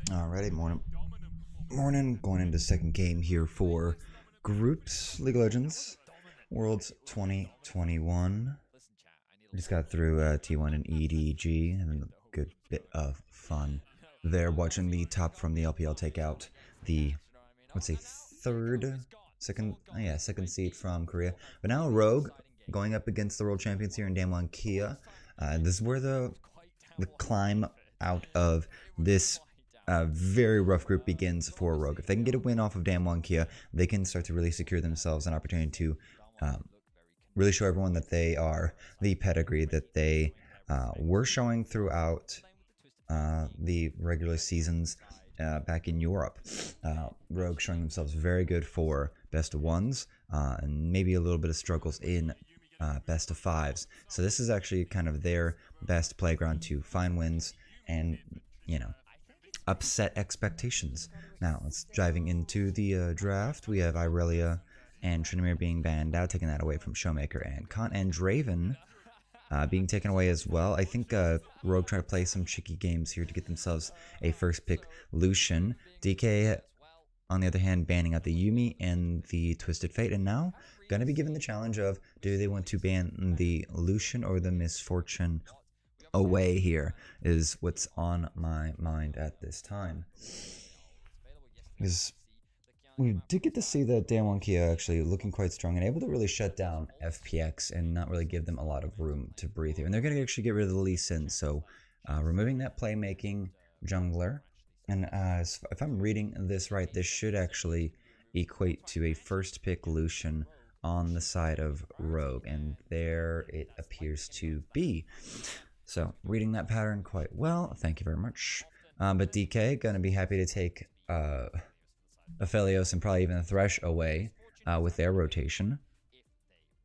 Alrighty, morning. Going into second game here for Groups League of Legends Worlds 2021. We just got through T1 and EDG, having a good bit of fun there. Watching the top from the LPL take out the, let's say, second seed from Korea. But now Rogue going up against the world champions here in Damwon Kia. This is where the climb out of this very rough group begins for Rogue. If they can get a win off of Damwon Kia, they can start to really secure themselves an opportunity to really show everyone that they are the pedigree that they were showing throughout the regular seasons back in Europe. Rogue showing themselves very good for best of ones and maybe a little bit of struggles in best of fives. So this is actually kind of their best playground to find wins and, upset expectations. Now, let's diving into the draft. We have Irelia and Tryndamere being banned out, taking that away from Showmaker and Kant, and Draven being taken away as well. I think Rogue trying to play some tricky games here to get themselves a first pick Lucian. DK, on the other hand, banning out the Yuumi and the Twisted Fate, and now going to be given the challenge of, do they want to ban the Lucian or the Misfortune away here, is what's on my mind at this time. Because we did get to see that Damwon Kia actually looking quite strong and able to really shut down FPX and not really give them a lot of room to breathe here. And they're going to actually get rid of the Lee Sin, so removing that playmaking jungler. And if I'm reading this right, this should actually equate to a first pick Lucian on the side of Rogue, and there it appears to be. So reading that pattern quite well, thank you very much. But DK gonna be happy to take Aphelios and probably even Thresh away with their rotation.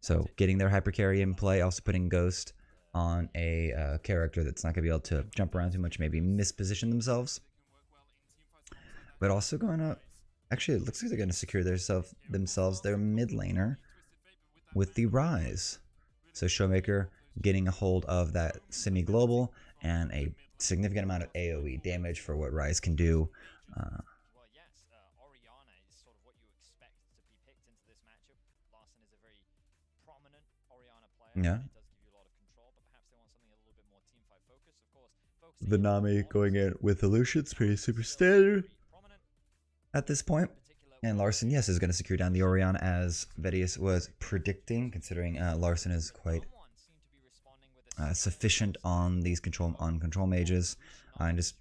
So getting their hypercarry in play, also putting Ghost on a character that's not gonna be able to jump around too much, maybe misposition themselves. But also going to, actually it looks like they're going to secure themselves their mid laner with the Rise. So Showmaker getting a hold of that semi-global and a significant amount of AoE damage for what Rise can do. Yeah. The Nami going in with the Lucian's pretty super standard at this point. And Larson, yes, is going to secure down the Orianna as Vedius was predicting, considering Larson is quite sufficient on these control mages, and just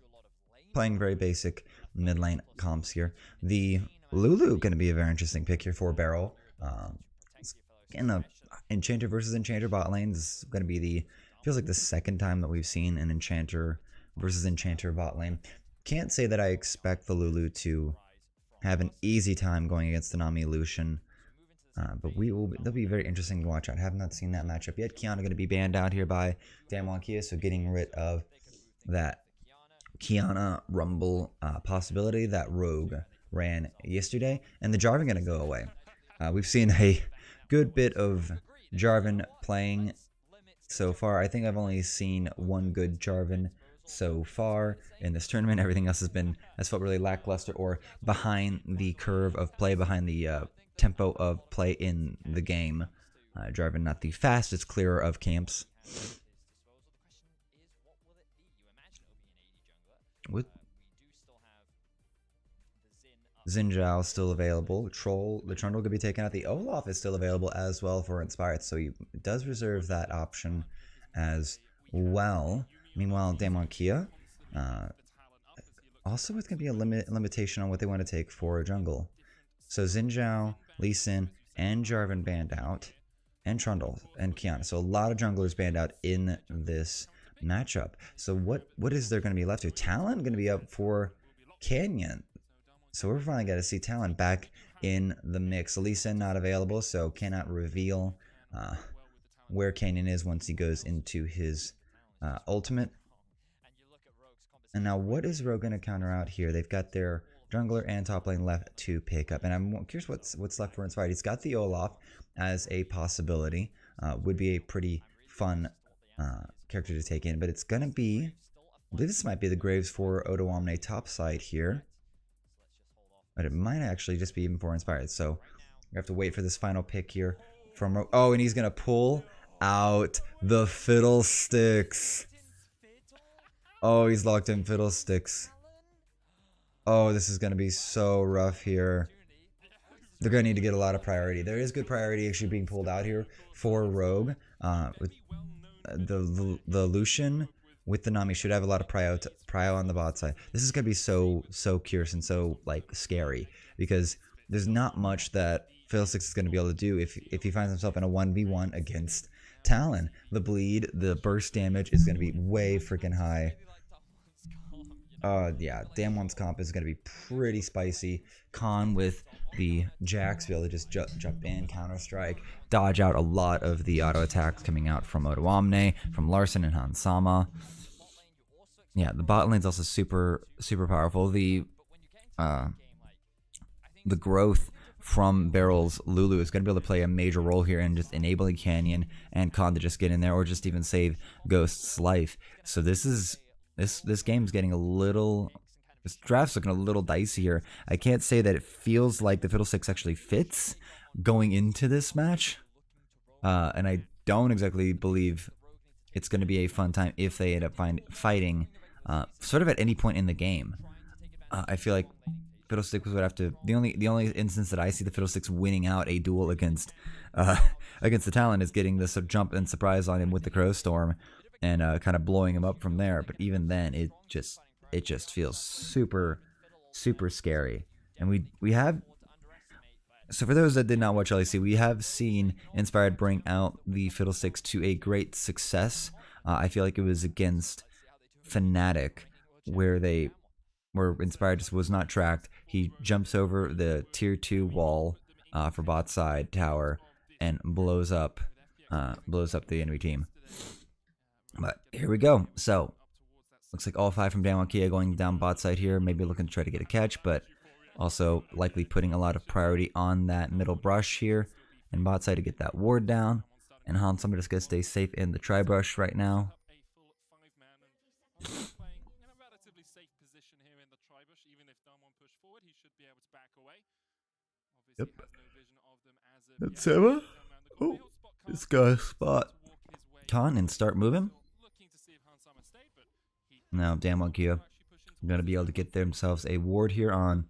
playing very basic mid lane comps here. The Lulu going to be a very interesting pick here for Barrel. In the Enchanter versus Enchanter bot lane is going to be feels like the second time that we've seen an Enchanter versus Enchanter bot lane. Can't say that I expect the Lulu to have an easy time going against the Nami Lucian. But they'll be very interesting to watch out. Have not seen that matchup yet. Kiana going to be banned out here by Damwon Kia, so getting rid of that Kiana Rumble possibility that Rogue ran yesterday. And the Jarvan going to go away. We've seen a good bit of Jarvan playing so far. I think I've only seen one good Jarvan so far in this tournament. Everything else has felt really lackluster or behind the curve of play, behind the tempo of play in the game. Jarvan not the fastest clearer of camps. With Xin Zhao still available. The Trundle could be taken out. The Olaf is still available as well for Inspired, so he does reserve that option as well. Meanwhile, Damwon Kia, also it's going to be a limitation on what they want to take for a jungle. So Xin Zhao, Lee Sin, and Jarvan banned out, and Trundle, and Kiana. So a lot of junglers banned out in this matchup. So what is there going to be left here? Talon going to be up for Canyon. So we're finally going to see Talon back in the mix. Lee Sin not available, so cannot reveal where Canyon is once he goes into his ultimate. And now what is Rogue going to counter out here? They've got their jungler and top lane left to pick up, and I'm curious what's left for Inspired. He's got the Olaf as a possibility. Would be a pretty fun character to take in, but it's going to be I believe this might be the graves for eo120 top side here. But it might actually just be even for Inspired. So we have to wait for this final pick here from... Oh, and he's going to pull out the Fiddlesticks. Oh, he's locked in Fiddlesticks. Oh, this is going to be so rough here. They're going to need to get a lot of priority. There is good priority actually being pulled out here for Rogue. With the Lucian with the Nami should have a lot of prio on the bot side. This is going to be so curious and so like scary because there's not much that Fiddlesticks is going to be able to do if he finds himself in a 1v1 against Talon. The bleed, the burst damage is going to be way freaking high. Yeah, Damwon's comp is going to be pretty spicy. Khan with the Jax, be able to just jump in, counter strike, dodge out a lot of the auto attacks coming out from eo120, from Larson and Hansama. Yeah, the bot lane's also super powerful. The growth from Barrel's Lulu is going to be able to play a major role here in just enabling Canyon and Khan to just get in there or just even save Ghost's life. So this game's getting a little... This draft's looking a little dicey here. I can't say that it feels like the Fiddlesticks actually fits going into this match. And I don't exactly believe it's going to be a fun time if they end up fighting sort of at any point in the game. I feel like Fiddlesticks would have to... The only instance that I see the Fiddlesticks winning out a duel against the Talon is getting this jump and surprise on him with the Crow Storm and kind of blowing him up from there. But even then, it just feels super scary. And we have... So for those that did not watch LEC, we have seen Inspired bring out the Fiddlesticks to a great success. I feel like it was against Fnatic where Inspired just was not tracked. He jumps over the tier 2 wall for bot side tower and blows up the enemy team. But here we go. So looks like all 5 from Damwon Kia going down bot side here, maybe looking to try to get a catch, but also likely putting a lot of priority on that middle brush here and bot side to get that ward down. And Hansama just gonna stay safe in the tri brush right now. Yep. That's Emma. Oh, this guy's spot Khan and start moving. Now Damwon Kia are going to be able to get themselves a ward here on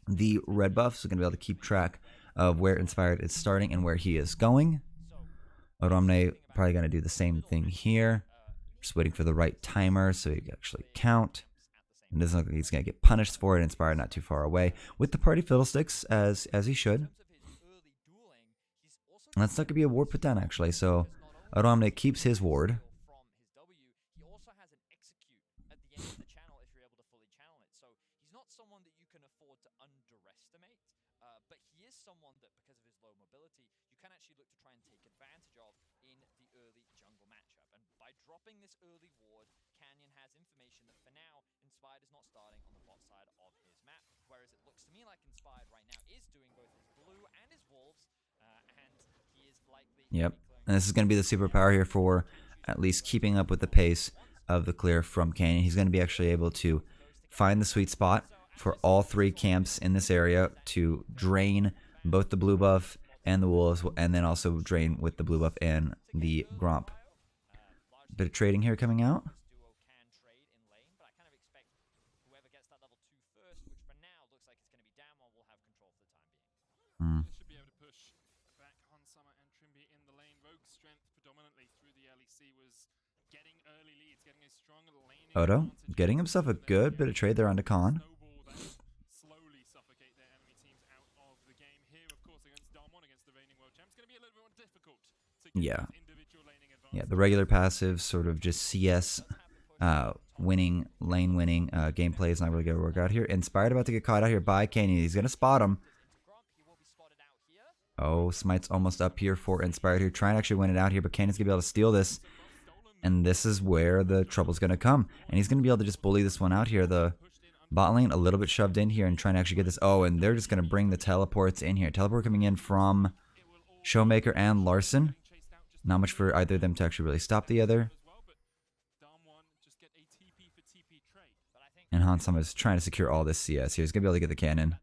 the red buff, so going to be able to keep track of where Inspired is starting and where he is going. eo120 probably going to do the same thing here. Just waiting for the right timer so he can actually count. And doesn't look like he's going to get punished for it. Inspired not too far away with the party Fiddlesticks as he should. And that's not going to be a ward put down actually, so eo120 keeps his ward. Yep, and this is going to be the superpower here for at least keeping up with the pace of the clear from Canyon. He's going to be actually able to find the sweet spot for all 3 camps in this area to drain both the blue buff and the wolves, and then also drain with the blue buff and the Gromp. Bit of trading here coming out. Odo getting himself a good bit of trade there onto Khan. Yeah, the regular passive sort of just CS lane winning gameplay is not really going to work out here. Inspired about to get caught out here by Canyon. He's going to spot him. Oh, Smite's almost up here for Inspired here. Trying to actually win it out here, but Canyon's going to be able to steal this. And this is where the trouble's going to come. And he's going to be able to just bully this one out here. The bot lane a little bit shoved in here and trying to actually get this. Oh, and they're just going to bring the teleports in here. Teleport coming in from Showmaker and Larson. Not much for either of them to actually really stop the other. And Hansama is trying to secure all this CS here. He's going to be able to get the cannon.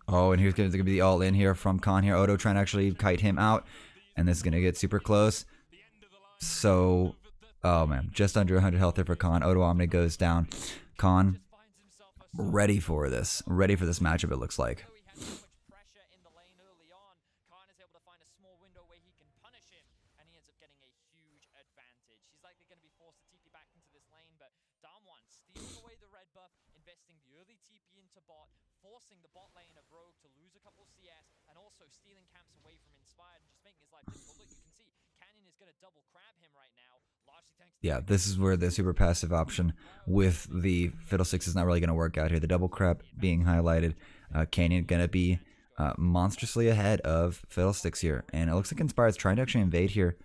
Oh, and here's going to be the all in here from Khan here. Odo trying to actually kite him out. And this is going to get super close. So, oh man, just under 100 health there for Khan. Odo Omni goes down. Khan ready for this. Ready for this matchup, it looks like. Forcing the bot lane of Rogue to lose a couple CS and also stealing camps away from Inspired and just making his life difficult. Look, you can see Canyon is going to double crab him right now. Largely thanks to yeah, this is where the super passive option with the Fiddlesticks is not really going to work out here. The double crab being highlighted. Canyon going to be monstrously ahead of Fiddlesticks here. And it looks like Inspired's trying to actually invade here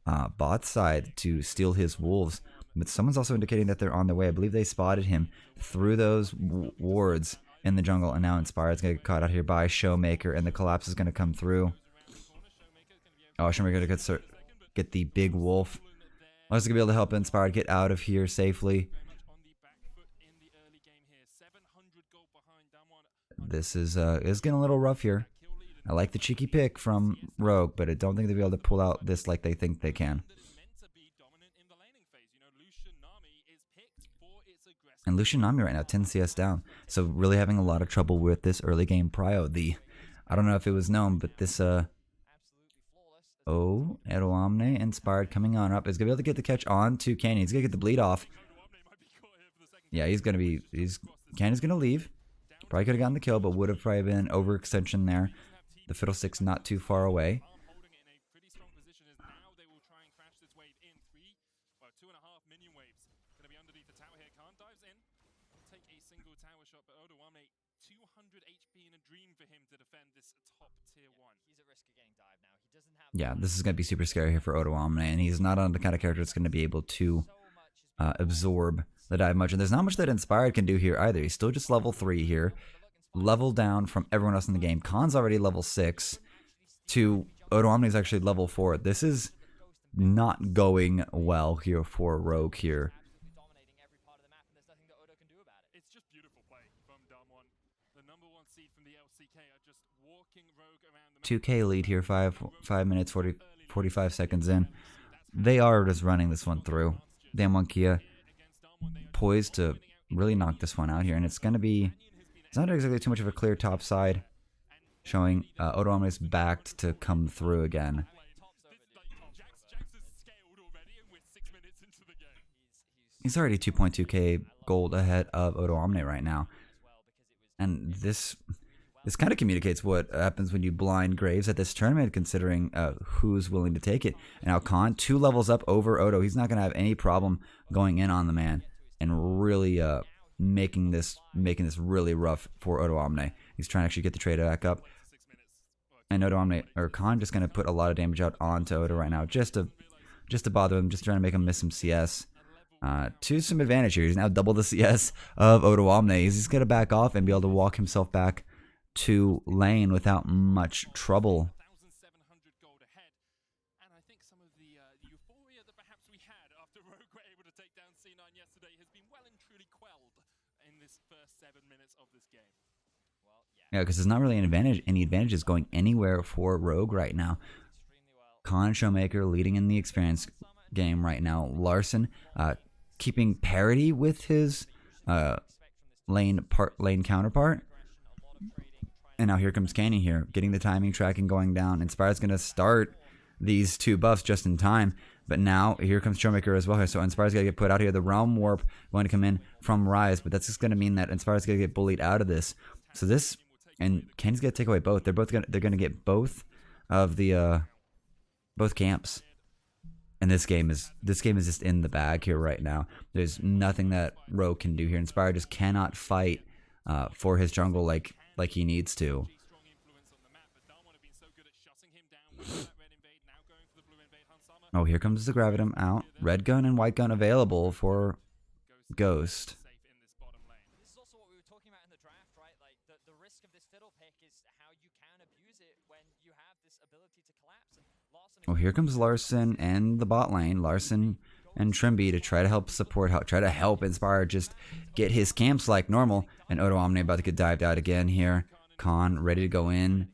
bot side to steal his wolves. But someone's also indicating that they're on their way. I believe they spotted him through those wards in the jungle, and now Inspired's going to get caught out here by Showmaker, and the collapse is going to come through. Oh, Showmaker going to get the big wolf. I was going to be able to help Inspired get out of here safely. This is getting a little rough here. I like the cheeky pick from Rogue, but I don't think they'll be able to pull out this like they think they can. And Lucian Nami right now, 10 CS down. So really having a lot of trouble with this early game prio. I don't know if it was known, but this, eo120 Inspired coming on up. Is going to be able to get the catch on to Canyon. He's going to get the bleed off. Yeah, Canyon's going to leave. Probably could have gotten the kill, but would have probably been overextension there. The Fiddlesticks not too far away. Yeah, this is going to be super scary here for eo120, and he's not on the kind of character that's going to be able to absorb the dive much. And there's not much that Inspired can do here either. He's still just level 3 here. Level down from everyone else in the game. Khan's already level 6 to eo120 is actually level 4. This is not going well here for Rogue here. 2K lead here, 5 minutes, 45 seconds in. They are just running this one through. Damwon Kia poised to really knock this one out here, and it's going to be, it's not exactly too much of a clear top side, showing eo120 is backed to come through again. He's already 2.2k gold ahead of eo120 right now. And this kind of communicates what happens when you blind Graves at this tournament, considering who's willing to take it. And now Khan, 2 levels up over Odo. He's not going to have any problem going in on the man and really making this really rough for eo120. He's trying to actually get the trade back up. And Khan just going to put a lot of damage out onto Odo right now, just to bother him, just trying to make him miss some CS. To some advantage here. He's now double the CS of eo120. He's going to back off and be able to walk himself back to lane without much trouble. And I think some of the euphoria that perhaps we had after Rogue were able to take down C9 yesterday has been well and truly quelled in this first 7 minutes of this game. Yeah, because there's not really any advantages going anywhere for Rogue right now. Khan and Showmaker leading in the experience game right now. Larson keeping parity with his lane counterpart. And now here comes Canyon here, getting the timing tracking going down. Inspired's going to start these 2 buffs just in time. But now here comes Showmaker as well. So Inspired's going to get put out here. The Realm Warp going to come in from Rise. But that's just going to mean that Inspired's going to get bullied out of this. So this, and Canyon's going to take away both. They're going to get both of the both camps. And this game is just in the bag here right now. There's nothing that Rogue can do here. Inspired just cannot fight for his jungle like he needs to. Oh, here comes the Gravitum out. Red gun and white gun available for Ghost. This is also what we were talking about in the draft, right? Like the risk of this fiddle pick is how you can abuse it when you have this ability to collapse. And Larson Oh, here comes Larson and the bot lane. Larson and Trimby to try to help support, try to help Inspire just get his camps like normal. And Odo Omni about to get dived out again here. Khan ready to go in.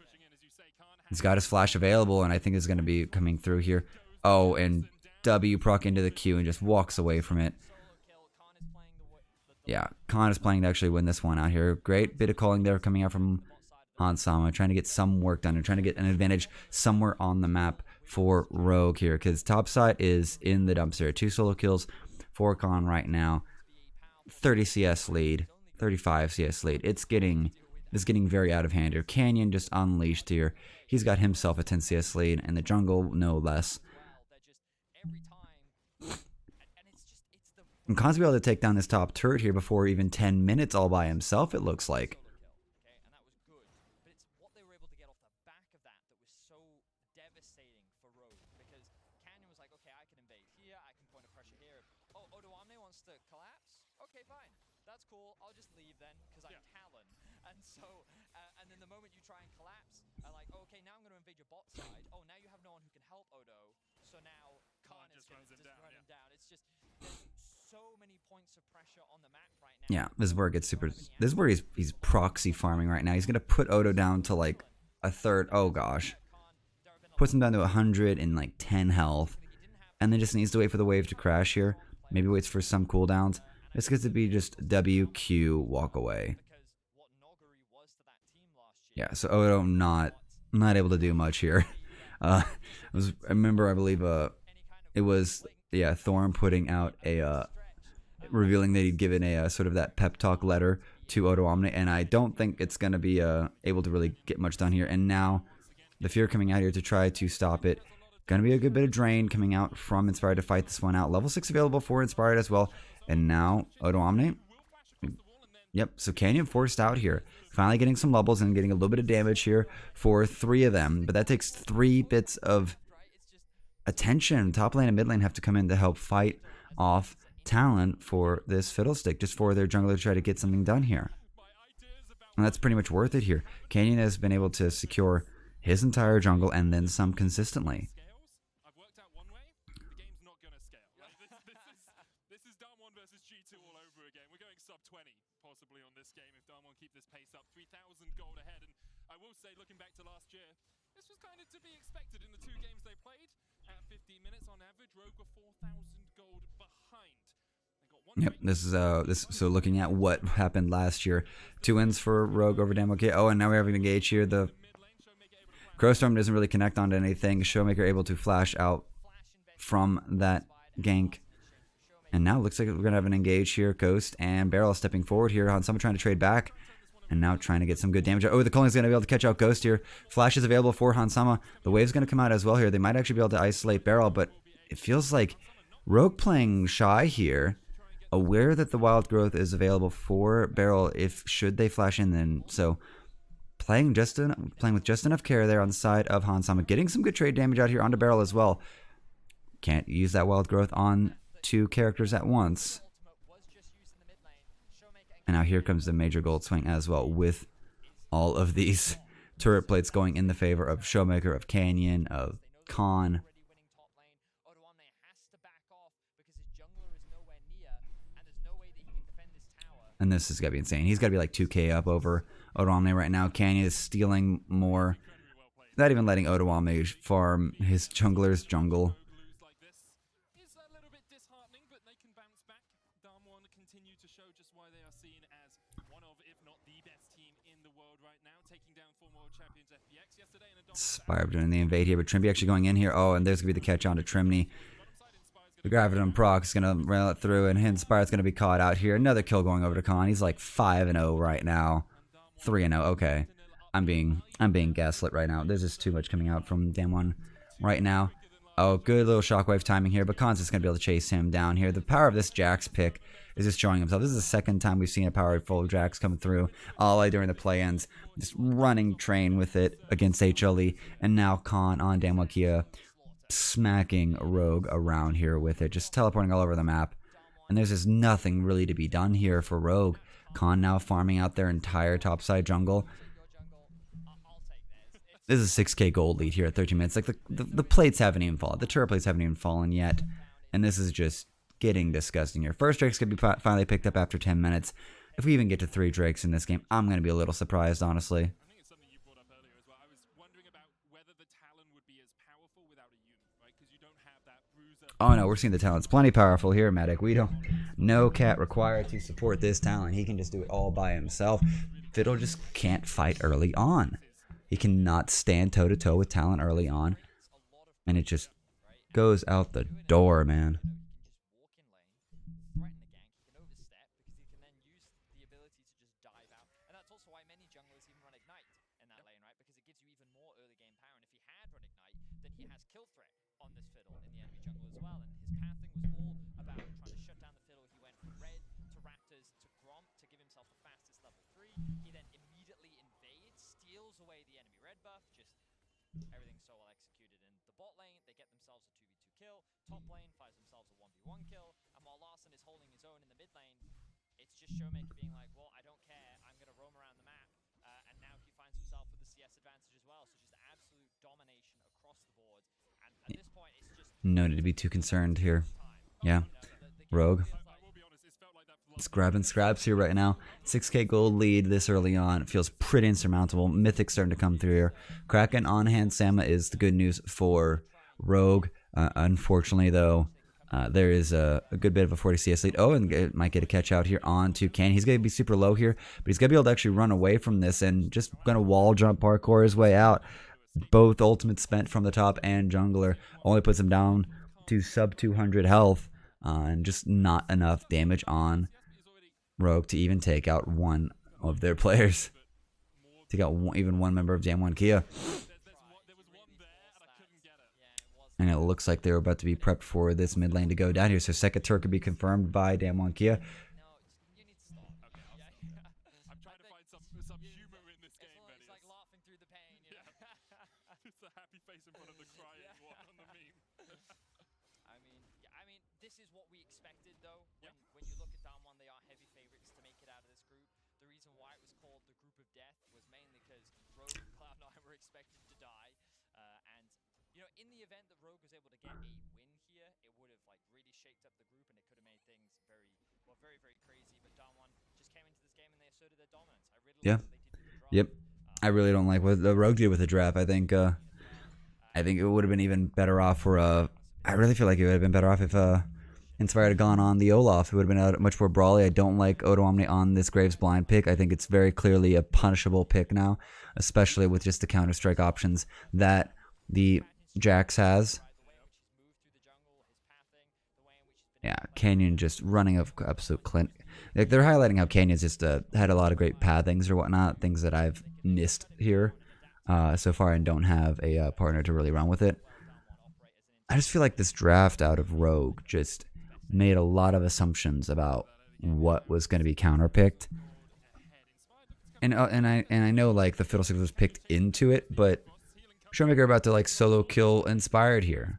He's got his flash available, and I think it's going to be coming through here. Oh, and W proc into the Q and just walks away from it. Yeah, Khan is playing to actually win this one out here. Great bit of calling there coming out from Hansama, trying to get some work done and trying to get an advantage somewhere on the map for Rogue here, because topside is in the dumpster. 2 solo kills for Khan right now. 30 CS lead, 35 CS lead. It's getting very out of hand here. Canyon just unleashed here. He's got himself a 10 CS lead, and the jungle no less. And Khan's be able to take down this top turret here before even 10 minutes all by himself, it looks like. Yeah, this is where it gets super. This is where he's proxy farming right now. He's gonna put Odo down to like a third. Oh gosh, puts him down to 100 and like 10 health, and then just needs to wait for the wave to crash here. Maybe waits for some cooldowns. This gets to be just WQ walk away. Yeah, so Odo not able to do much here. I remember I believe it was Thorn putting out a revealing that he'd given a sort of that pep talk letter to Odo Omni, and I don't think it's going to be able to really get much done here. And now the Fear coming out here to try to stop it. Going to be a good bit of drain coming out from Inspired to fight this one out. Level 6 available for Inspired as well. And now Odo Omni. Yep, so Canyon forced out here. Finally getting some levels and getting a little bit of damage here for 3 of them. But that takes 3 bits of attention. Top lane and mid lane have to come in to help fight off talent for this Fiddlestick, just for their jungler to try to get something done here. And that's pretty much worth it here. Canyon has been able to secure his entire jungle and then some consistently. This is Darmon versus G2 all over again. We're going sub 20 possibly on this game if Darmon keep this pace up. 3,000 gold ahead, and I will say, looking back to last year, this was kind of to be expected in the 2 games they played. At 15 minutes on average, Rogue were 4,000 gold behind. Yep, this is so looking at what happened last year. 2 wins for Rogue over Damwon. Oh, and now we have an engage here. The Crowstorm doesn't really connect onto anything. Showmaker able to flash out from that gank. And now it looks like we're going to have an engage here. Ghost and Barrel stepping forward here. Hansama trying to trade back. And now trying to get some good damage. Oh, the Colling's going to be able to catch out Ghost here. Flash is available for Hansama. The wave's going to come out as well here. They might actually be able to isolate Barrel, but it feels like Rogue playing shy here. Aware that the wild growth is available for Barrel if should they flash in then. So playing with just enough care there on the side of Hansama. Getting some good trade damage out here onto Barrel as well. Can't use that wild growth on 2 characters at once. And now here comes the major gold swing as well, with all of these turret plates going in the favor of Showmaker, of Canyon, of Khan. And this is going to be insane. He's got to be like 2k up over Odo Omni right now. Canyon is stealing more. Not even letting Odo Omni farm his jungler's jungle. Spire doing the invade here, but Trimby actually going in here. Oh, and there's going to be the catch on to Trimney. The Graviton proc is going to rail it through, and Inspire's going to be caught out here. Another kill going over to Khan. He's like 5-0 right now. 3-0. Okay. I'm being gaslit right now. There's just too much coming out from Damwon right now. Oh, good little shockwave timing here, but Khan's just going to be able to chase him down here. The power of this Jax pick is just showing himself. This is the second time we've seen a power full of Jax come through. Ollie during the play-ins, just running train with it against HLE, and now Khan on Damwon smacking Rogue around here with it, just teleporting all over the map. And there's just nothing really to be done here for Rogue. Khan now farming out their entire topside jungle. This is a 6k gold lead here at 13 minutes. Like the plates haven't even fallen. The turret plates haven't even fallen yet. And this is just getting disgusting here. First Drake's going to be finally picked up after 10 minutes. If we even get to 3 Drakes in this game, I'm going to be a little surprised, honestly. I think it's something you brought up earlier as well. I was wondering about whether the Talon would be as powerful without a unit, right? Because you don't have that bruiser. Oh no, we're seeing the Talon's plenty powerful here, Medic. We don't, no cat required to support this Talon. He can just do it all by himself. Fiddle just can't fight early on. He cannot stand toe-to-toe with Talon early on. And it just goes out the door, man. Away the enemy red buff, just everything's so well executed. In the bot lane, they get themselves a 2v2 kill. Top lane finds themselves a 1v1 kill. And while Larson is holding his own in the mid lane, it's just Showmaker being like, well, I don't care, I'm going to roam around the map. And now he finds himself with the CS advantage as well. So just absolute domination across the board. And at this point, it's just no need to be too concerned here. Yeah, Rogue. It's grabbing scraps here right now. 6k gold lead this early on. It feels pretty insurmountable. Mythic's starting to come through here. Kraken on hand Sama is the good news for Rogue. Unfortunately, though, there is a good bit of a 40 CS lead. Oh, and it might get a catch out here on to Ken. He's going to be super low here, but he's going to be able to actually run away from this and just going to wall jump parkour his way out. Both ultimates spent from the top and jungler. Only puts him down to sub 200 health and just not enough damage on Rogue to even take out one of their players. Take out even one member of Damwon Kia. And it looks like they're about to be prepped for this mid lane to go down here. So second turret could be confirmed by Damwon Kia. This is what we expected, though. When you look at Damwon, they are heavy favorites to make it out of this group. The reason why it was called the Group of Death was mainly because Rogue and Cloud9 were expected to die. And, you know, in the event that Rogue was able to get a win here, it would have, like, really shaked up the group, and it could have made things very, well, very, very crazy. But Damwon just came into this game, and they asserted their dominance. I really like what they did with the draft. Yep. I really don't like what the Rogue did with the draft. I think it would have been even better off for I really feel like it would have been better off if Inspired had gone on the Olaf. It would have been much more brawly. I don't like Odo Omni on this Graves blind pick. I think it's very clearly a punishable pick now, especially with just the Counter-Strike options that the Jax has. Yeah, Canyon just running of absolute Clint. Like, they're highlighting how Canyon's just had a lot of great pathings or whatnot, things that I've missed here so far and don't have a partner to really run with it. I just feel like this draft out of Rogue just made a lot of assumptions about what was going to be counterpicked. And I know like the Fiddlesticks was picked into it, but Showmaker about to like solo kill Inspired here.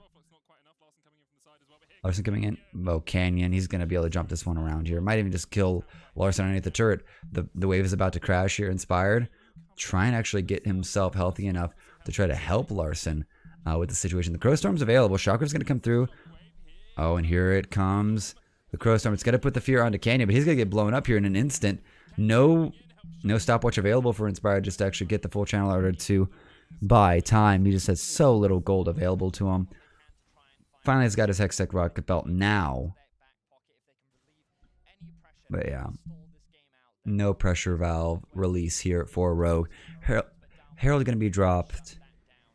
Larson coming in. Oh, Canyon. He's going to be able to jump this one around here. Might even just kill Larson underneath the turret. The wave is about to crash here. Inspired. Try and actually get himself healthy enough to try to help Larson with the situation. The Crow Storm's available. Chakra's going to come through. Oh, and here it comes. The Crow Storm. It's going to put the fear onto Canyon, but he's going to get blown up here in an instant. No stopwatch available for Inspired just to actually get the full channel order to buy time. He just has so little gold available to him. Finally, he's got his Hextech Rocket Belt now. But yeah. No pressure valve release here for Rogue. Herald going to be dropped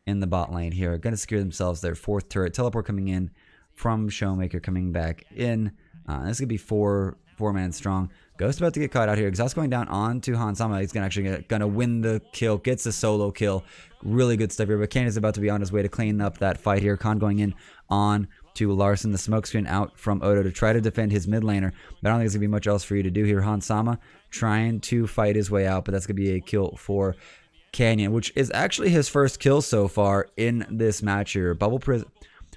in the bot lane here. Going to secure themselves their fourth turret. Teleport coming in from Showmaker coming back in. This is going to be four man strong. Ghost about to get caught out here. Exhaust going down onto Hansama. He's gonna win the kill. Gets a solo kill. Really good stuff here. But Kane is about to be on his way to clean up that fight here. Khan going in on to Larson. The smoke screen out from Odo to try to defend his mid laner. But I don't think there's going to be much else for you to do here. Hansama trying to fight his way out. But that's going to be a kill for Canyon, which is actually his first kill so far in this match here.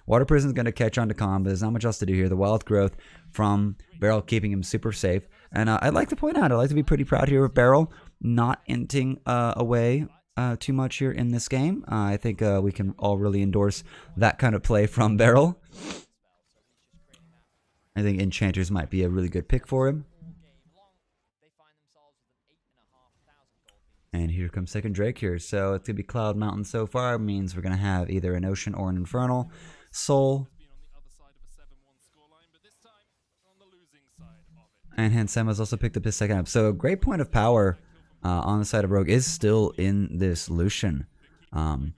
Water Prison's going to catch on to Khan, but there's not much else to do here. The Wild Growth from Beryl keeping him super safe. And I'd like to point out, I'd like to be pretty proud here of Beryl not inting away too much here in this game. I think we can all really endorse that kind of play from Beryl. I think Enchanters might be a really good pick for him. And here comes second Drake here. So it's going to be Cloud Mountain so far. Means we're going to have either an Ocean or an Infernal. Soul. And Hansema's also picked up his second up. So a great point of power on the side of Rogue is still in this Lucian. And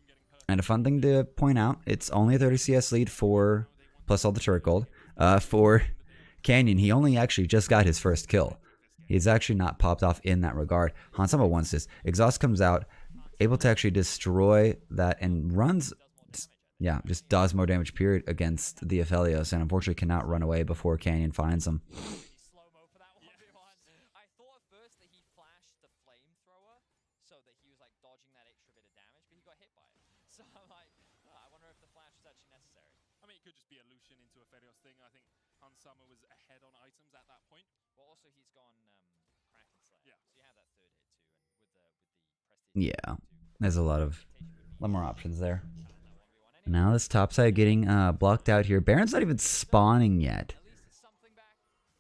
a fun thing to point out, it's only a 30 CS lead for, plus all the turret gold, for Canyon. He only actually just got his first kill. He's actually not popped off in that regard. Hansama wants this. Exhaust comes out, able to actually destroy that and runs, yeah, just does more damage period against the Aphelios, and unfortunately cannot run away before Canyon finds him. Summer was ahead on items at that point. Well, also he's gone Kraken Slayer. Yeah. So you have that third hit too, and with the prestige. Yeah, there's a lot more options there. Now this top side getting blocked out here. Baron's not even spawning yet.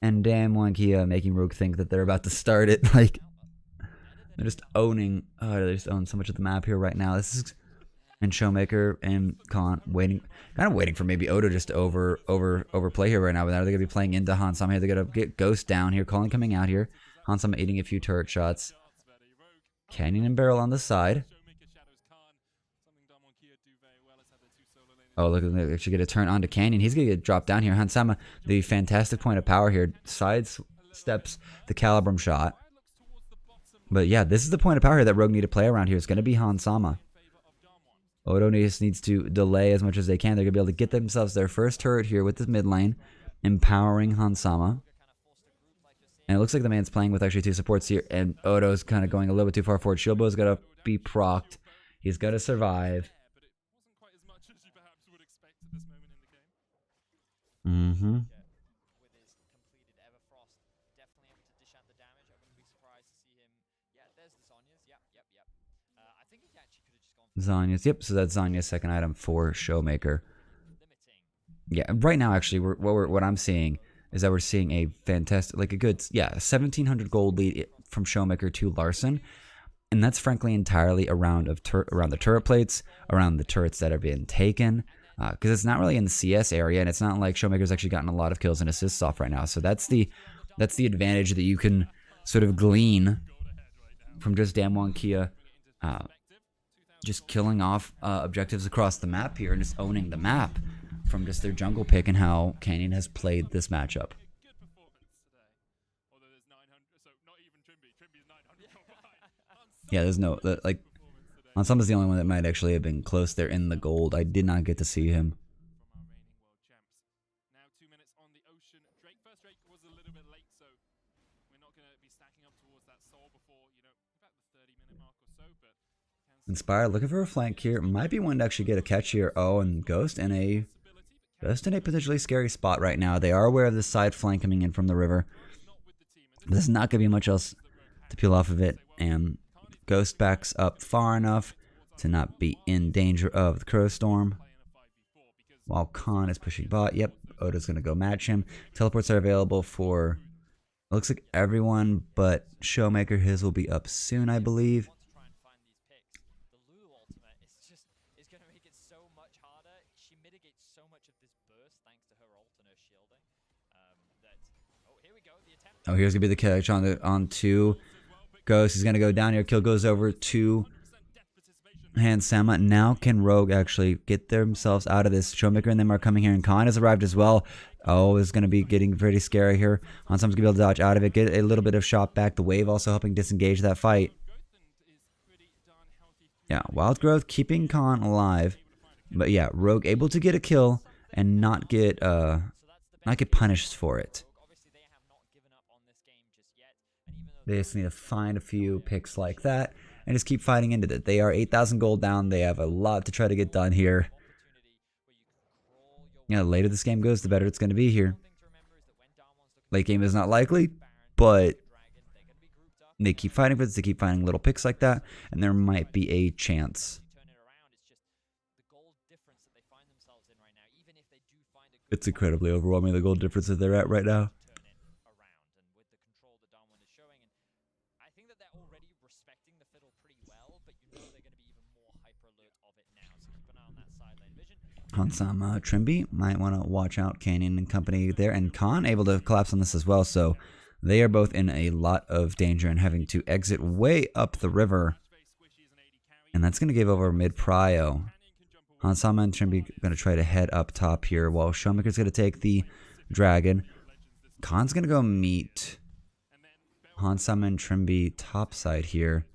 And damn Wankia making Rogue think that they're about to start it. Like, they're just owning, they just own so much of the map here right now. This is, and Showmaker and Khan kind of waiting for maybe Odo just to overplay here right now. But now they're going to be playing into Hansama here. They're going to get Ghost down here. Calling coming out here. Hansama eating a few turret shots. Canyon and Beryl on the side. Oh, look, they actually get a turn onto Canyon. He's going to get dropped down here. Hansama, the fantastic point of power here, sidesteps the Calibrum shot. But yeah, this is the point of power here that Rogue need to play around here. It's going to be Hansama. Odo needs to delay as much as they can. They're going to be able to get themselves their first turret here with this mid lane, empowering Hansama. And it looks like the man's playing with actually two supports here, and Odo's kind of going a little bit too far forward. Shieldbow's got to be procced. He's got to survive. Mm-hmm. Zanya's, yep, so that's Zanya's second item for Showmaker. Yeah, right now actually, what I'm seeing is that we're seeing a fantastic, like a good, 1,700 gold lead from Showmaker to Larson. And that's frankly entirely around the turret plates, around the turrets that are being taken. Because it's not really in the CS area, and it's not like Showmaker's actually gotten a lot of kills and assists off right now. So that's the advantage that you can sort of glean from just Damwon Kia just killing off objectives across the map here and just owning the map from just their jungle pick and how Canyon has played this matchup. Yeah, there's no, like, Hansama's the only one that might actually have been close there in the gold. I did not get to see him. Now 2 minutes on the ocean. First Drake was a little bit late, so we're not going to be stacking up towards that soul before, about the 30-minute mark or so. But Inspire looking for a flank here. Might be one to actually get a catch here. Oh, and Ghost in a potentially scary spot right now. They are aware of the side flank coming in from the river. But there's not going to be much else to peel off of it. And Ghost backs up far enough to not be in danger of the Crow Storm. While Khan is pushing bot. Yep, Odo's going to go match him. Teleports are available for, looks like everyone but Showmaker. His will be up soon, I believe. Oh, here's going to be the catch on two. Ghost is going to go down here. Kill goes over to Hansama. Now can Rogue actually get themselves out of this? Showmaker and them are coming here, and Khan has arrived as well. Oh, it's going to be getting pretty scary here. Hansama's going to be able to dodge out of it, get a little bit of shot back. The wave also helping disengage that fight. Yeah, Wild Growth keeping Khan alive. But yeah, Rogue able to get a kill and not get punished for it. They just need to find a few picks like that and just keep fighting into it. They are 8,000 gold down. They have a lot to try to get done here. Yeah, the later this game goes, the better it's going to be here. Late game is not likely, but They keep fighting for this. They keep finding little picks like that, and there might be a chance. It's incredibly overwhelming, the goal difference that they're at right now. Hansama Trimby might want to watch out Canyon and company there, and Khan able to collapse on this as well, so they are both in a lot of danger and having to exit way up the river, and that's going to give over mid prio. Hansama and Trimby going to try to head up top here, while Showmaker's going to take the dragon. Khan's going to go meet Hansama and Trimby topside here.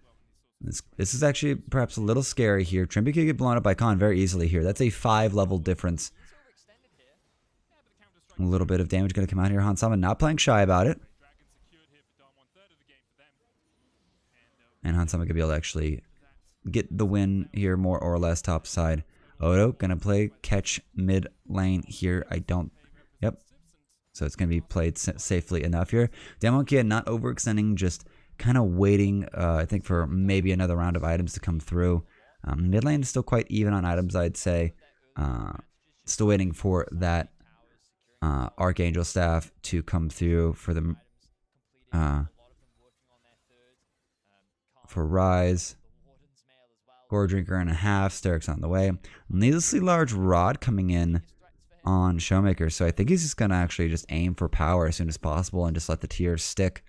This is actually perhaps a little scary here. Trimby could get blown up by Khan very easily here. That's a 5-level difference. A little bit of damage going to come out here. Hansama not playing shy about it. And Hansama going to be able to actually get the win here more or less topside. Odo going to play catch mid lane here. Yep. So it's going to be played safely enough here. Damonkia not overextending, just kind of waiting, I think, for maybe another round of items to come through. Mid lane is still quite even on items, I'd say. Still waiting for that Archangel staff to come through for the for Rise. Gore Drinker and a half. Steric's on the way. Needlessly large rod coming in on Showmaker, so I think he's just going to actually just aim for power as soon as possible and just let the tiers stick.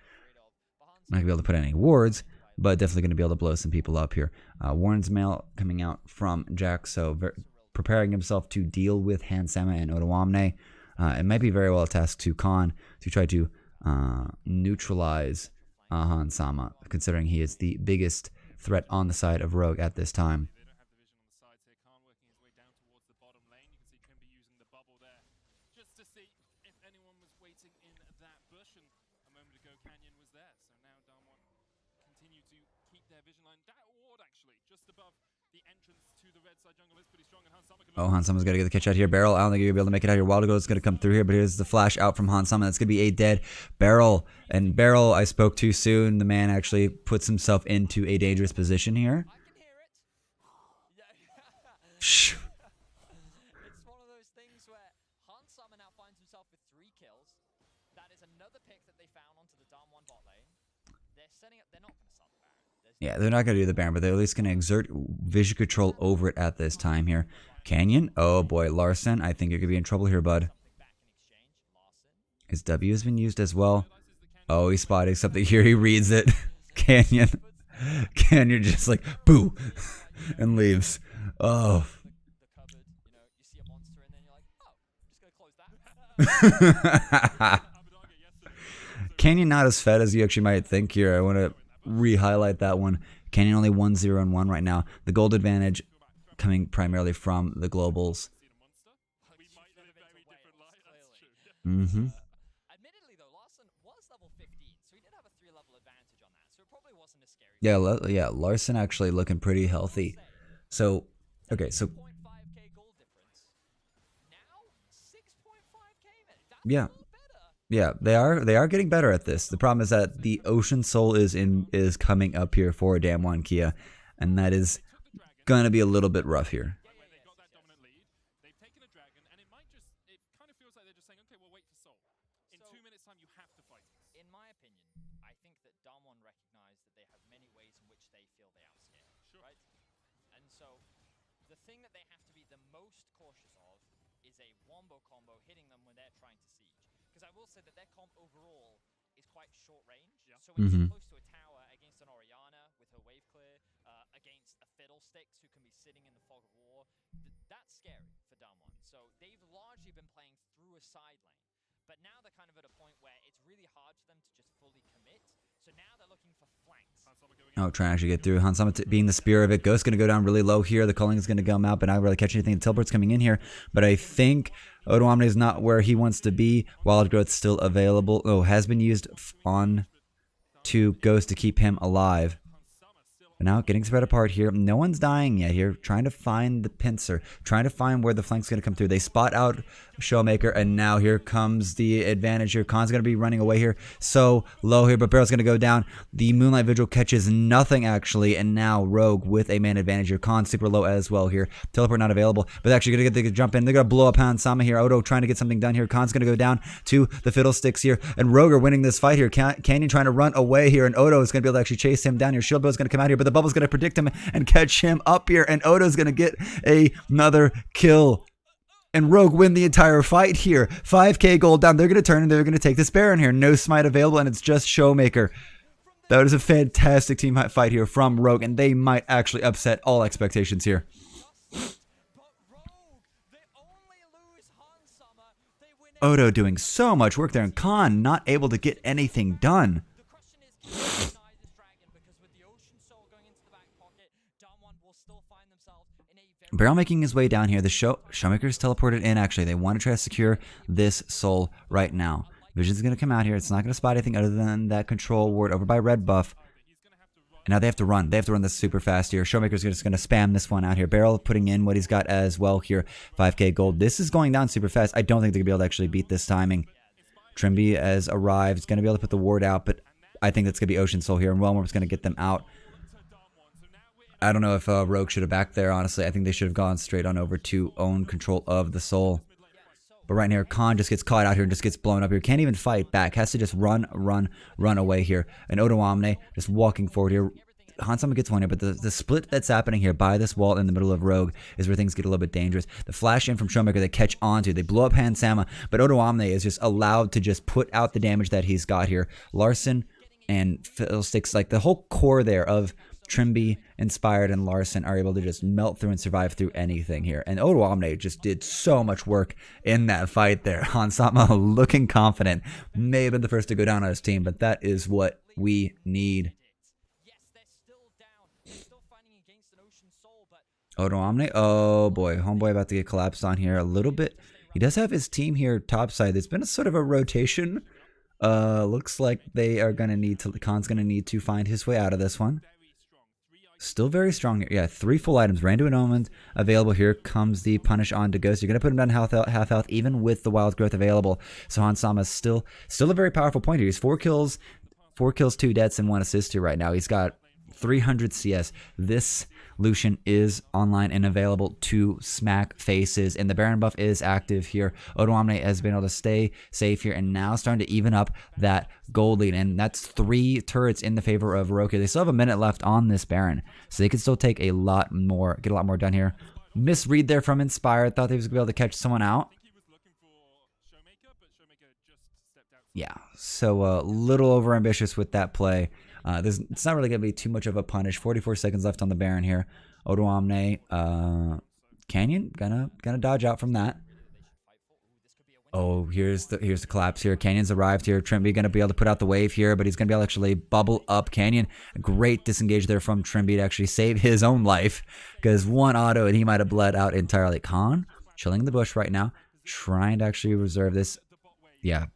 Not going to be able to put any wards, but definitely going to be able to blow some people up here. Warren's mail coming out from Jack, so preparing himself to deal with Hansama and Odoamne. It might be very well a task to Khan to try to neutralize Hansama, considering he is the biggest threat on the side of Rogue at this time. Oh, Hansama's got to get the catch out here. Beryl, I don't think you're going to be able to make it out here. Wildigo is going to come through here, but here's the flash out from Hansama. That's going to be a dead Beryl. And Beryl, I spoke too soon. The man actually puts himself into a dangerous position here. Shh. It's one of those things where Hansama now finds himself with 3 kills. That is another pick that they found onto the Dom 1 bot lane. They're setting up, they're not going to start the Baron. Yeah, they're not going to do the Baron, but they're at least going to exert vision control over it at this time here. Canyon, oh boy, Larson, I think you're going to be in trouble here, bud. His W has been used as well. Oh, he's spotting something here. He reads it. Canyon just like, boo, and leaves. Oh. Canyon not as fed as you actually might think here. I want to re-highlight that one. Canyon only 1-0-1 right now. The gold advantage coming primarily from the globals. Admittedly, though, Larson was level 15, so he did have a 3-level advantage on that, so it probably wasn't as scary. Yeah, Larson actually looking pretty healthy. So, okay, so 6.5k gold difference. Now 6.5k. That's yeah, they are getting better at this. The problem is that the Ocean Soul is coming up here for Damwon Kia, and that is gonna be a little bit rough here. So when you get close to a tower against an Orianna with her wave clear, against a Fiddlesticks who can be sitting in the fog of war, that's scary for Damwon. So they've largely been playing through a side lane, but now they're kind of at a point where it's really hard for them to just fully commit. So now they're looking for flanks. Oh, trying to actually get through. Hansama being the spear of it. Ghost going to go down really low here. The culling is going to come out, but not really catch anything. Tilbert's coming in here, but I think Odoamne is not where he wants to be. Wild Growth still available. Oh, has been used on to Ghost to keep him alive. But now getting spread apart here. No one's dying yet here. Trying to find the pincer. Trying to find where the flank's going to come through. They spot out Showmaker, and now here comes the advantage here. Khan's going to be running away here. So low here, but Barrel's going to go down. The Moonlight Vigil catches nothing, actually, and now Rogue with a man advantage here. Khan super low as well here. Teleport not available, but actually going to get the jump in. They're going to blow up Hansama here. Odo trying to get something done here. Khan's going to go down to the Fiddlesticks here, and Rogue are winning this fight here. Canyon trying to run away here, and Odo is going to be able to actually chase him down here. Shield Bow's going to come out here, but the bubble's going to predict him and catch him up here, and Odo's going to get another kill. And Rogue win the entire fight here. 5k gold down. They're going to turn and they're going to take this Baron here. No smite available, and it's just Showmaker. That was a fantastic team fight here from Rogue, and they might actually upset all expectations here. Odo doing so much work there, and Khan not able to get anything done. Barrel making his way down here. The Showmaker's teleported in, actually. They want to try to secure this soul right now. Vision's going to come out here. It's not going to spot anything other than that control ward over by red buff. And now they have to run. They have to run this super fast here. Showmaker's just going to spam this one out here. Barrel putting in what he's got as well here. 5k gold. This is going down super fast. I don't think they're going to be able to actually beat this timing. Trimby has arrived. He's going to be able to put the ward out, but I think that's going to be Ocean Soul here. And Wellworm's going to get them out. I don't know if Rogue should have backed there, honestly. I think they should have gone straight on over to own control of the soul. But right here, Khan just gets caught out here and just gets blown up here. Can't even fight back. Has to just run away here. And Odo Omne just walking forward here. Hansama gets one here, but the split that's happening here by this wall in the middle of Rogue is where things get a little bit dangerous. The flash in from Showmaker they catch onto. They blow up Hansama, but Odo Omne is just allowed to just put out the damage that he's got here. Larson and Fiddlesticks, like the whole core there of Trimby, Inspired, and Larson are able to just melt through and survive through anything here. And Odo Omne just did so much work in that fight there. Hansama looking confident. May have been the first to go down on his team, but that is what we need. Odo Omne, oh boy, homeboy about to get collapsed on here a little bit. He does have his team here topside. There's been a sort of a rotation. Looks like they are gonna need to. Khan's gonna need to find his way out of this one. Still very strong here. Yeah, 3 full items. Randu and Omen available. Here comes the punish on to Ghost. You're going to put him down half health, even with the wild growth available. So Hansama is still a very powerful point here. He's 4 kills, 2 deaths, and 1 assist here right now. He's got 300 CS. This Lucian is online and available to smack faces, and the Baron buff is active here. Odo Omne has been able to stay safe here, and now starting to even up that gold lead, and that's 3 turrets in the favor of Roku. They still have a minute left on this Baron, so they could still take a lot more, get a lot more done here. Misread there from Inspired. Thought they was going to be able to catch someone out. Yeah, so a little over ambitious with that play. It's not really going to be too much of a punish. 44 seconds left on the Baron here. Odo Omne, Canyon gonna dodge out from that. Oh, here's the collapse here. Canyon's arrived here. Trimby gonna be able to put out the wave here, but he's gonna be able to actually bubble up Canyon. A great disengage there from Trimby to actually save his own life, because 1 auto and he might have bled out entirely. Khan chilling in the bush right now, trying to actually reserve this. Yeah.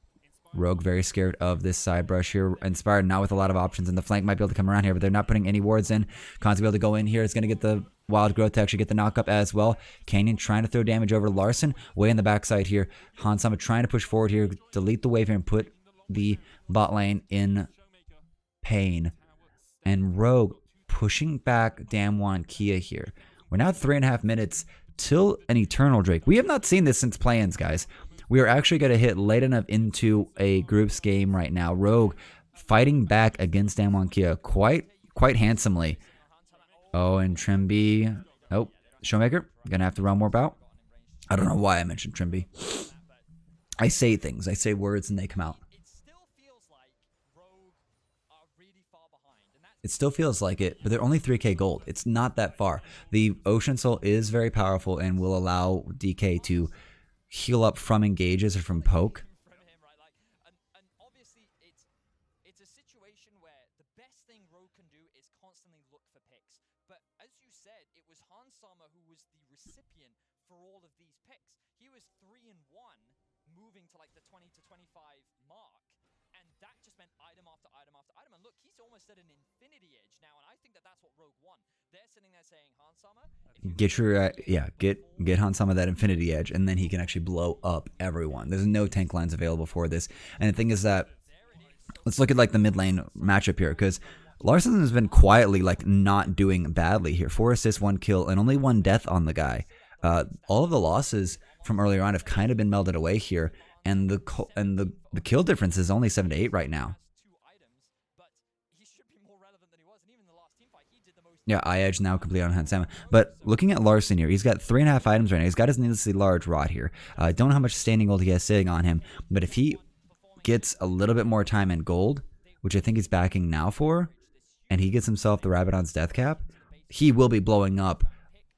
Rogue very scared of this side brush here. Inspired not with a lot of options, and the flank might be able to come around here, but they're not putting any wards in. Khan's be able to go in here. It's going to get the wild growth to actually get the knock up as well. Canyon trying to throw damage over Larson way in the backside here. Hansama trying to push forward here, delete the wave here and put the bot lane in pain. And Rogue pushing back Damwon Kia here. We're now at 3.5 minutes till an Eternal Drake. We have not seen this since play-ins, guys. We are actually going to hit late enough into a groups game right now. Rogue fighting back against Damwon Kia quite handsomely. Oh, and Trimby. Oh, Showmaker. Gonna have to run more bout. I don't know why I mentioned Trimby. I say things. I say words and they come out. It still feels like it, but they're only 3k gold. It's not that far. The Ocean Soul is very powerful and will allow DK to heal up from engages or from poke. And obviously it's a situation where the best thing Rogue can do is constantly look for picks. But as you said, it was Hansama who was the recipient for all of these picks. He was 3-1 moving to like the 20 to 25 mark, and that just meant item after item after item. And look, he's almost at an infinity edge now, and I think that that's what Rogue won. They're sitting there saying, Hansama, Get your get Hansama that infinity edge, and then he can actually blow up everyone. There's no tank lines available for this. And the thing is that, let's look at like the mid lane matchup here, because Larson has been quietly like not doing badly here. 4 assists, 1 kill, and only 1 death on the guy. All of the losses from earlier on have kind of been melded away here, and the kill difference is only 7 to 8 right now. Yeah, I edge now complete on Hansama. But looking at Larson here, he's got 3.5 items right now. He's got his needlessly large rod here. I don't know how much standing gold he has sitting on him, but if he gets a little bit more time in gold, which I think he's backing now for, and he gets himself the Rabadon's death cap, he will be blowing up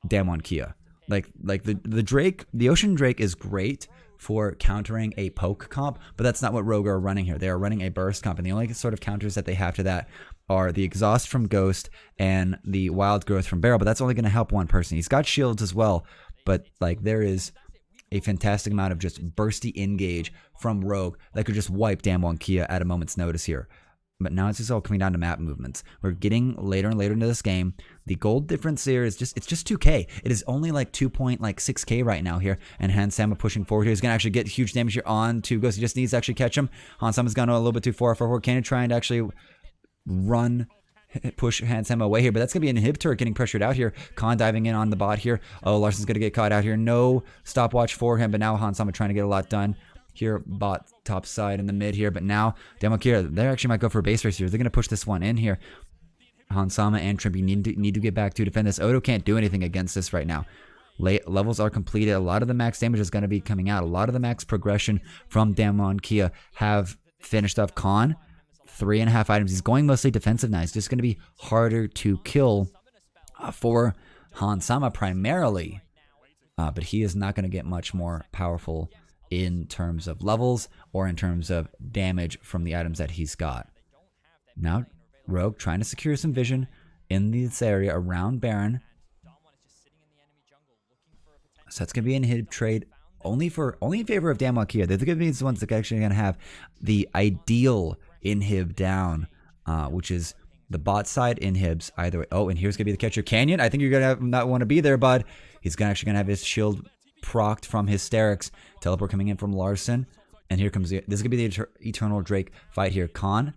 Damwon Kia. Like the Drake, the Ocean Drake is great for countering a poke comp, but that's not what Rogue are running here. They are running a burst comp, and the only sort of counters that they have to that are the exhaust from Ghost and the wild growth from Barrel, but that's only going to help one person. He's got shields as well, but like there is a fantastic amount of just bursty engage from Rogue that could just wipe Damwon Kia at a moment's notice here. But now it's just all coming down to map movements. We're getting later and later into this game. The gold difference here is just 2k. It is only like 2.6k right now here. And Hansama pushing forward here. He's going to actually get huge damage here on to Ghost. He just needs to actually catch him. Hansama's gone a little bit too far forward. Can he try and actually push Hansama away here? But that's going to be an inhibitor getting pressured out here. Khan diving in on the bot here. Oh, Larson's going to get caught out here. No stopwatch for him. But now Hansama trying to get a lot done. Here, bot top side in the mid here, but now Damwon Kia, they actually might go for a base race here. They're going to push this one in here. Hansama and Trimby need to get back to defend this. Odo can't do anything against this right now. Levels are completed. A lot of the max damage is going to be coming out. A lot of the max progression from Damwon Kia have finished up. Khan, 3.5 items. He's going mostly defensive now. It's just going to be harder to kill for Hansama primarily, but he is not going to get much more powerful in terms of levels or in terms of damage from the items that he's got. Now, Rogue trying to secure some vision in this area around Baron. So that's going to be an inhib trade only in favor of Damwon Kia. They're going to be the ones that are actually going to have the ideal inhib down, which is the bot side inhibs either way. Oh, and here's going to be the catcher. Canyon, I think you're going to not want to be there, bud. He's actually going to have his shield procced from Hysterics. Teleport coming in from Larson. And here comes this is going to be the Eternal Drake fight here. Khan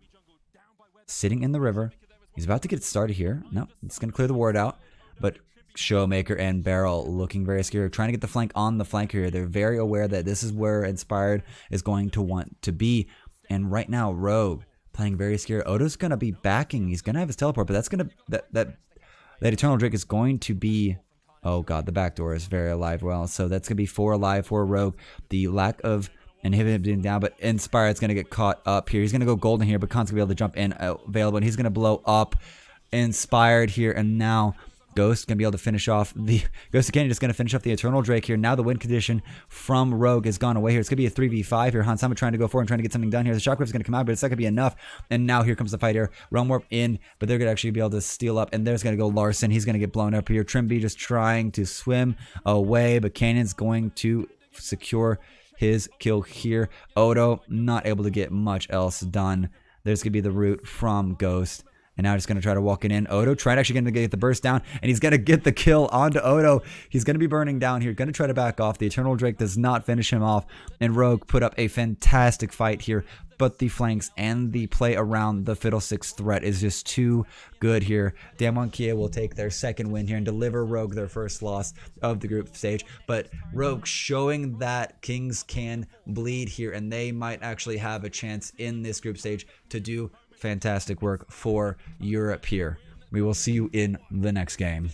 sitting in the river. He's about to get started here. No, it's going to clear the ward out. But Showmaker and Barrel looking very scared. Trying to get the flank on the flank here. They're very aware that this is where Inspired is going to want to be. And right now, Rogue playing very scared. Odo's going to be backing. He's going to have his teleport. But that's going to... That Eternal Drake is going to be... Oh god, the back door is very alive well. So that's going to be 4 alive for Rogue. The lack of inhibiting down, but Inspired's going to get caught up here. He's going to go golden here, but Khan's going to be able to jump in available, and he's going to blow up Inspired here. And now Ghost going to be able to finish off the... Ghost of Canyon is going to finish off the Eternal Drake here. Now the win condition from Rogue has gone away here. It's going to be a 3v5 here. Hansama trying to go forward and trying to get something done here. The Shockwave's going to come out, but it's not going to be enough. And now here comes the fight here. Realm Warp in, but they're going to actually be able to steal up. And there's going to go Larson. He's going to get blown up here. Trimby just trying to swim away, but Canyon's going to secure his kill here. Odo not able to get much else done. There's going to be the root from Ghost. And now just going to try to walk it in. Odo actually going to get the burst down. And he's going to get the kill onto Odo. He's going to be burning down here. Going to try to back off. The Eternal Drake does not finish him off. And Rogue put up a fantastic fight here. But the flanks and the play around the Fiddlesticks threat is just too good here. Damwon Kia will take their second win here and deliver Rogue their first loss of the group stage. But Rogue showing that Kings can bleed here. And they might actually have a chance in this group stage to do fantastic work for Europe here. We will see you in the next game.